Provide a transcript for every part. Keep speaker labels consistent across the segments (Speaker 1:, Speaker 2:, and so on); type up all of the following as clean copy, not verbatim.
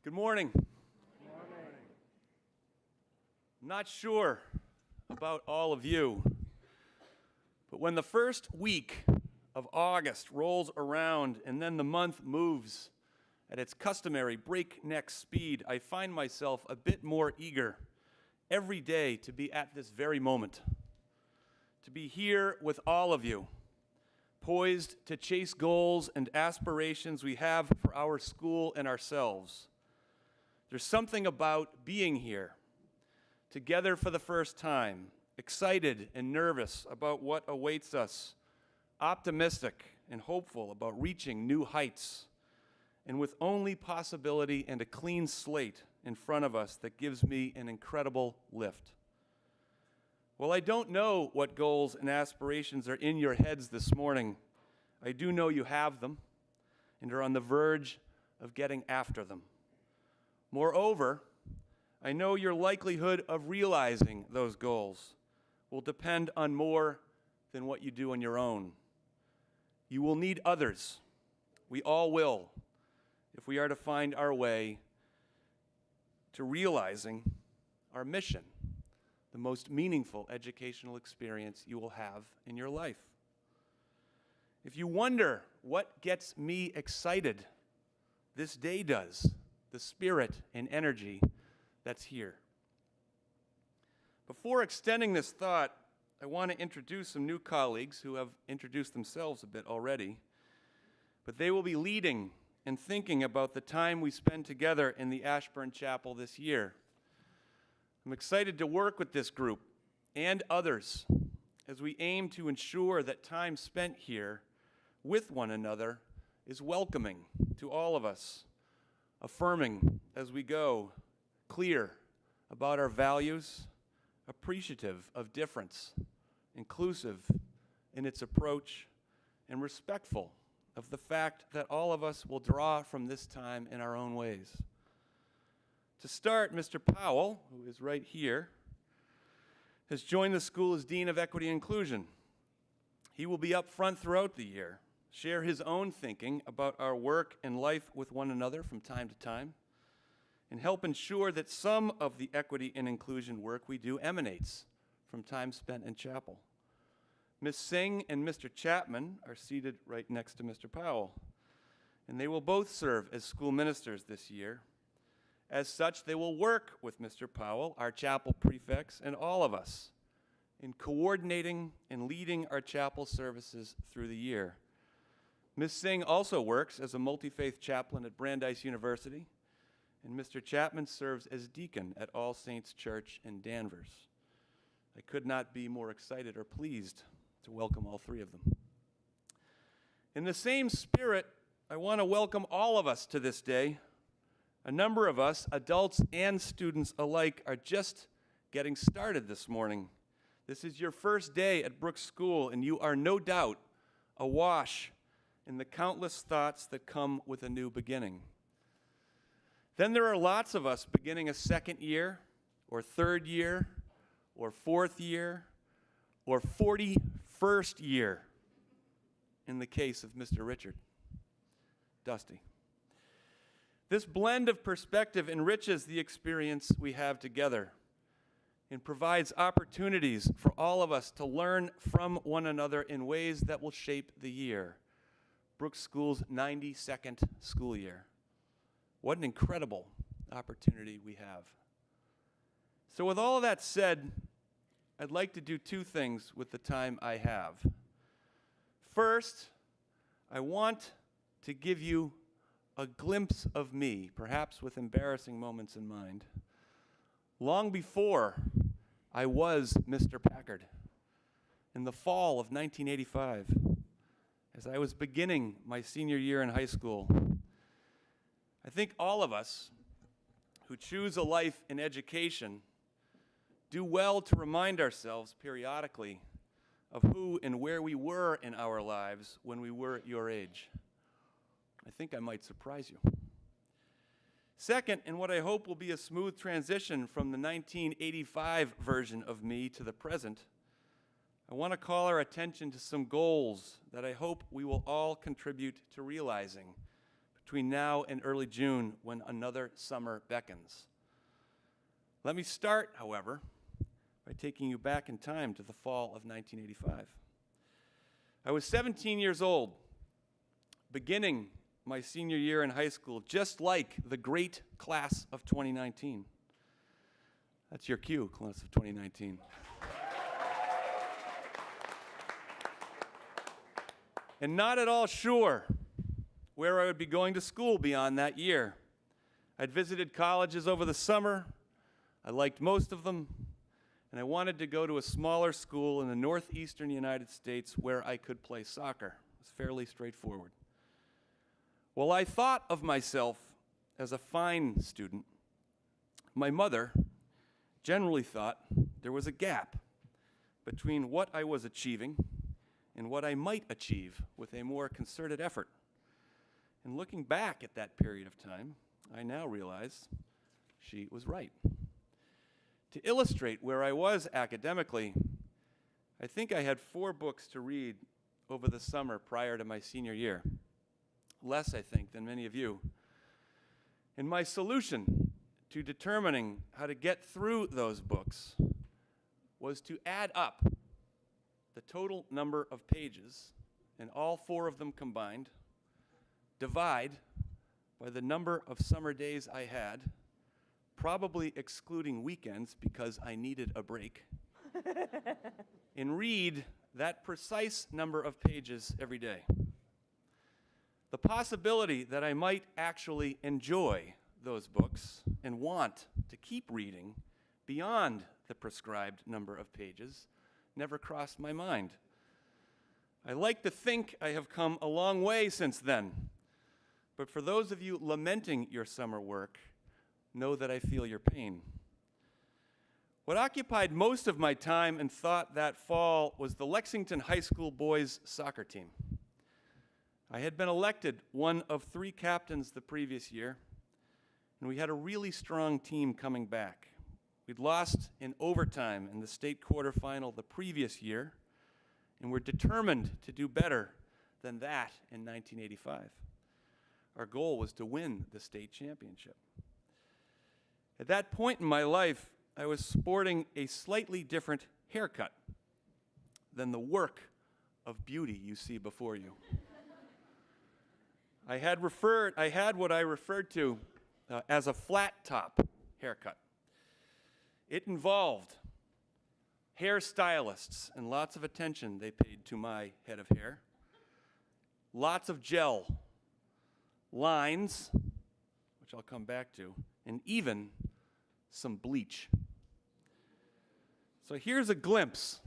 Speaker 1: Good morning. I'm not sure about all of you, but when the first week of August rolls around and then the month moves at its customary breakneck speed, I find myself a bit more eager every day to be at this very moment, to be here with all of you, poised to chase goals and aspirations we have for our school and ourselves. There's something about being here, together for the first time, excited and nervous about what awaits us, optimistic and hopeful about reaching new heights, and with only possibility and a clean slate in front of us that gives me an incredible lift. Well, I don't know what goals and aspirations are in your heads this morning. I do know you have them and are on the verge of getting after them. Moreover, I know your likelihood of realizing those goals will depend on more than what you do on your own. You will need others. We all will, if we are to find our way to realizing our mission, the most meaningful educational experience you will have in your life. If you wonder what gets me excited, this day does. The spirit and energy that's here. Before extending this thought, I want to introduce some new colleagues who have introduced themselves a bit already, but they will be leading and thinking about the time we spend together in the Ashburn Chapel this year. I'm excited to work with this group and others as we aim to ensure that time spent here with one another is welcoming to all of us, affirming as we go, clear about our values, appreciative of difference, inclusive in its approach, and respectful of the fact that all of us will draw from this time in our own ways. To start, Mr. Powell, who is right here, has joined the school as Dean of Equity and Inclusion. He will be up front throughout the year, share his own thinking about our work and life with one another from time to time, and help ensure that some of the equity and inclusion work we do emanates from time spent in chapel. Ms. Singh and Mr. Chapman are seated right next to Mr. Powell, and they will both serve as school ministers this year. As such, they will work with Mr. Powell, our chapel prefects, and all of us in coordinating and leading our chapel services through the year. Ms. Singh also works as a multi-faith chaplain at Brandeis University, and Mr. Chapman serves as deacon at All Saints Church in Danvers. I could not be more excited or pleased to welcome all three of them. In the same spirit, I want to welcome all of us to this day. A number of us, adults and students alike, are just getting started this morning. This is your first day at Brooks School, and you are no doubt awash in the countless thoughts that come with a new beginning. Then there are lots of us beginning a second year, or third year, or fourth year, or 41st year, in the case of Mr. Richard. Dusty. This blend of perspective enriches the experience we have together and provides opportunities for all of us to learn from one another in ways that will shape the year. Brooks School's 92nd school year. What an incredible opportunity we have. So with all of that said, I'd like to do two things with the time I have. First, I want to give you a glimpse of me, perhaps with embarrassing moments in mind, long before I was Mr. Packard, in the fall of 1985. As I was beginning my senior year in high school. I think all of us who choose a life in education do well to remind ourselves periodically of who and where we were in our lives when we were at your age. I think I might surprise you. Second, in what I hope will be a smooth transition from the 1985 version of me to the present, I want to call our attention to some goals that I hope we will all contribute to realizing between now and early June when another summer beckons. Let me start, however, by taking you back in time to the fall of 1985. I was 17 years old, beginning my senior year in high school, just like the great class of 2019. That's your cue, class of 2019. And not at all sure where I would be going to school beyond that year. I'd visited colleges over the summer. I liked most of them, and I wanted to go to a smaller school in the northeastern United States where I could play soccer. It was fairly straightforward. Well, I thought of myself as a fine student. My mother generally thought there was a gap between what I was achieving and what I might achieve with a more concerted effort. And looking back at that period of time, I now realize she was right. To illustrate where I was academically, I think I had 4 books to read over the summer prior to my senior year. Less, I think, than many of you. And my solution to determining how to get through those books was to add up the total number of pages, and all 4 of them combined, divide by the number of summer days I had, probably excluding weekends because I needed a break, and read that precise number of pages every day. The possibility that I might actually enjoy those books and want to keep reading beyond the prescribed number of pages never crossed my mind. I like to think I have come a long way since then, but for those of you lamenting your summer work, know that I feel your pain. What occupied most of my time and thought that fall was the Lexington High School boys soccer team. I had been elected one of 3 captains the previous year, and we had a really strong team coming back. We'd lost in overtime in the state quarterfinal the previous year, and we're determined to do better than that in 1985. Our goal was to win the state championship. At that point in my life, I was sporting a slightly different haircut than the work of beauty you see before you. I had what I referred to as a flat top haircut. It involved hairstylists and lots of attention they paid to my head of hair, lots of gel, lines, which I'll come back to, and even some bleach. So here's a glimpse.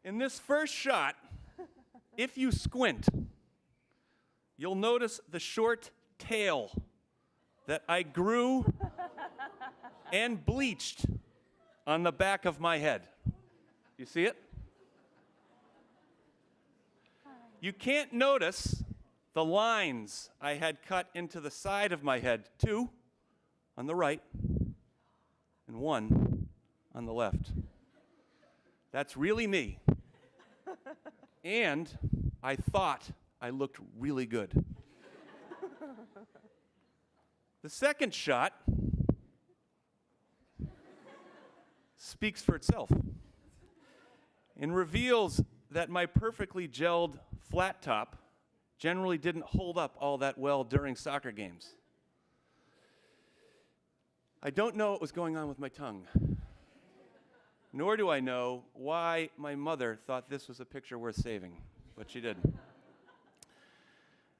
Speaker 1: In this first shot, if you squint, you'll notice the short tail that I grew and bleached on the back of my head. You see it? You can't notice the lines I had cut into the side of my head, 2 on the right and 1 on the left. That's really me. And I thought I looked really good. The second shot speaks for itself and reveals that my perfectly gelled flat top generally didn't hold up all that well during soccer games. I don't know what was going on with my tongue, nor do I know why my mother thought this was a picture worth saving, but she did.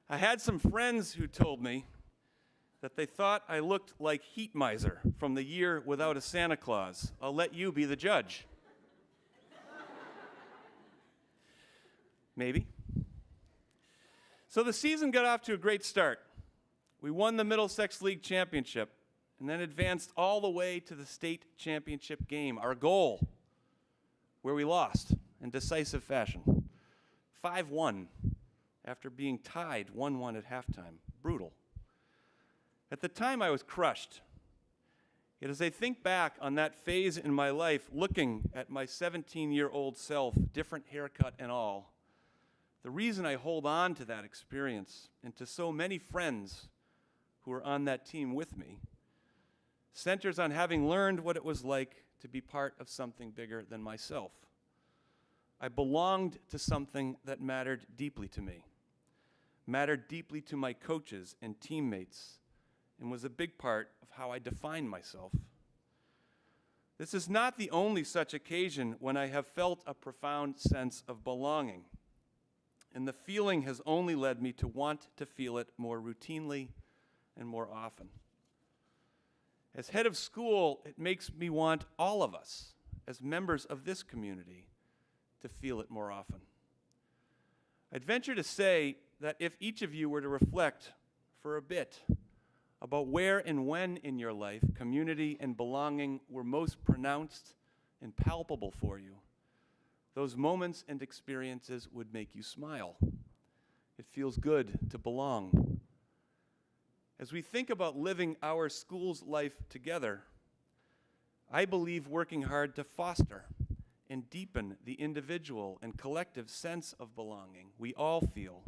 Speaker 1: I had some friends who told me that they thought I looked like Heat Miser from The Year Without a Santa Claus. I'll let you be the judge. Maybe. So the season got off to a great start. We won the Middlesex League Championship and then advanced all the way to the state championship game, our goal, where we lost in decisive fashion. 5-1 after being tied 1-1 at halftime. Brutal. At the time, I was crushed. Yet as I think back on that phase in my life, looking at my 17-year-old self, different haircut and all, The reason I hold on to that experience and to so many friends who are on that team with me centers on having learned what it was like to be part of something bigger than myself. I belonged to something that mattered deeply to me, mattered deeply to my coaches and teammates, and was a big part of how I defined myself. This is not the only such occasion when I have felt a profound sense of belonging, and the feeling has only led me to want to feel it more routinely and more often. As head of school, it makes me want all of us, as members of this community, to feel it more often. I'd venture to say that if each of you were to reflect for a bit about where and when in your life community and belonging were most pronounced and palpable for you, those moments and experiences would make you smile. It feels good to belong. As we think about living our school's life together, I believe working hard to foster and deepen the individual and collective sense of belonging we all feel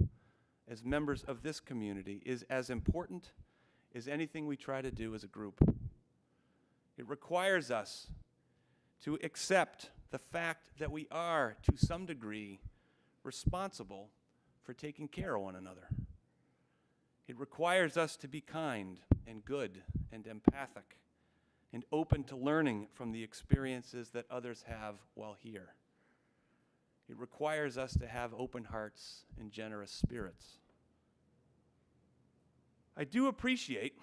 Speaker 1: as members of this community is as important as anything we try to do as a group. It requires us to accept the fact that we are, to some degree, responsible for taking care of one another. It requires us to be kind and good and empathic and open to learning from the experiences that others have while here. It requires us to have open hearts and generous spirits. I do appreciate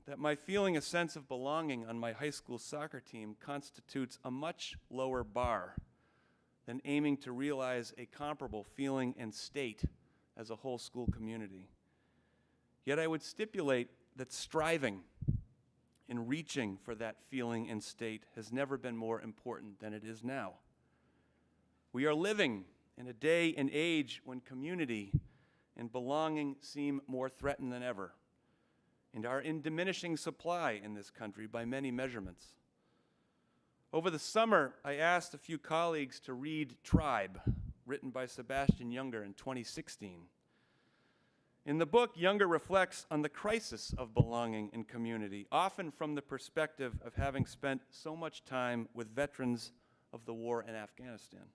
Speaker 1: that my feeling a sense of belonging on my high school soccer team constitutes a much lower bar than aiming to realize a comparable feeling and state as a whole school community. Yet I would stipulate that striving and reaching for that feeling and state has never been more important than it is now. We are living in a day and age when community and belonging seem more threatened than ever, and are in diminishing supply in this country by many measurements. Over the summer, I asked a few colleagues to read Tribe, written by Sebastian Junger in 2016. In the book, Junger reflects on the crisis of belonging in community, often from the perspective of having spent so much time with veterans of the war in Afghanistan,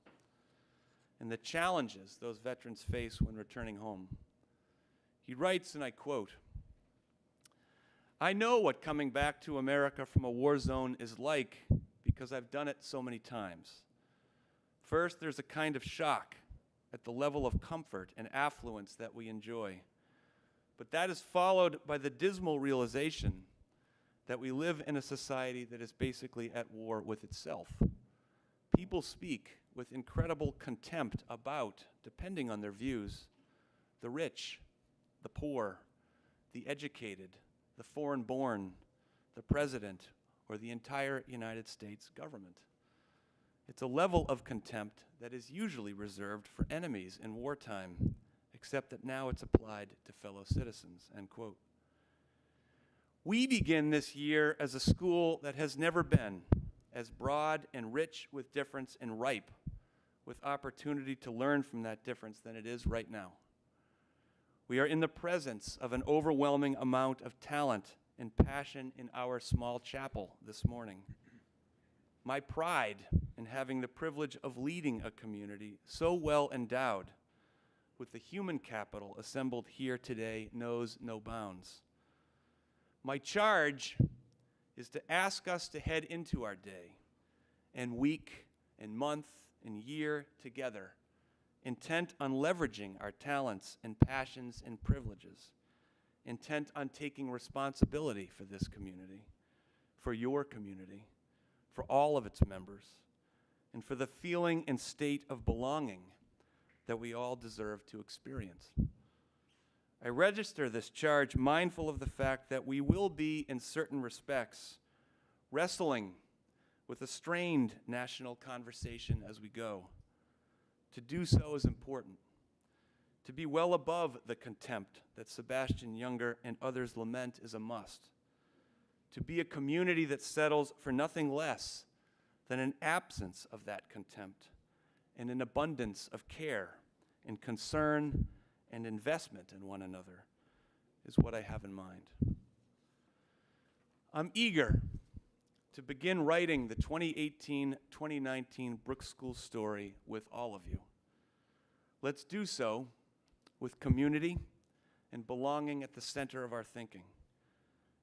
Speaker 1: and the challenges those veterans face when returning home. He writes, and I quote, "I know what coming back to America from a war zone is like because I've done it so many times. First, there's a kind of shock at the level of comfort and affluence that we enjoy. But that is followed by the dismal realization that we live in a society that is basically at war with itself. People speak with incredible contempt about, depending on their views, the rich, the poor, the educated, the foreign-born, the president, or the entire United States government. It's a level of contempt that is usually reserved for enemies in wartime, except that now it's applied to fellow citizens," end quote. We begin this year as a school that has never been as broad and rich with difference and ripe with opportunity to learn from that difference than it is right now. We are in the presence of an overwhelming amount of talent and passion in our small chapel this morning. My pride in having the privilege of leading a community so well endowed with the human capital assembled here today knows no bounds. My charge is to ask us to head into our day and week and month and year together, intent on leveraging our talents and passions and privileges, intent on taking responsibility for this community, for your community, for all of its members, and for the feeling and state of belonging that we all deserve to experience. I register this charge mindful of the fact that we will be, in certain respects, wrestling with a strained national conversation as we go. To do so is important. To be well above the contempt that Sebastian Junger and others lament is a must. To be a community that settles for nothing less than an absence of that contempt and an abundance of care and concern and investment in one another is what I have in mind. I'm eager to begin writing the 2018-2019 Brooks School story with all of you. Let's do so with community and belonging at the center of our thinking,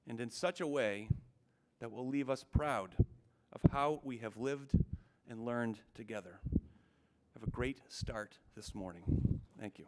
Speaker 1: and in such a way that will leave us proud of how we have lived and learned together. Have a great start this morning. Thank you.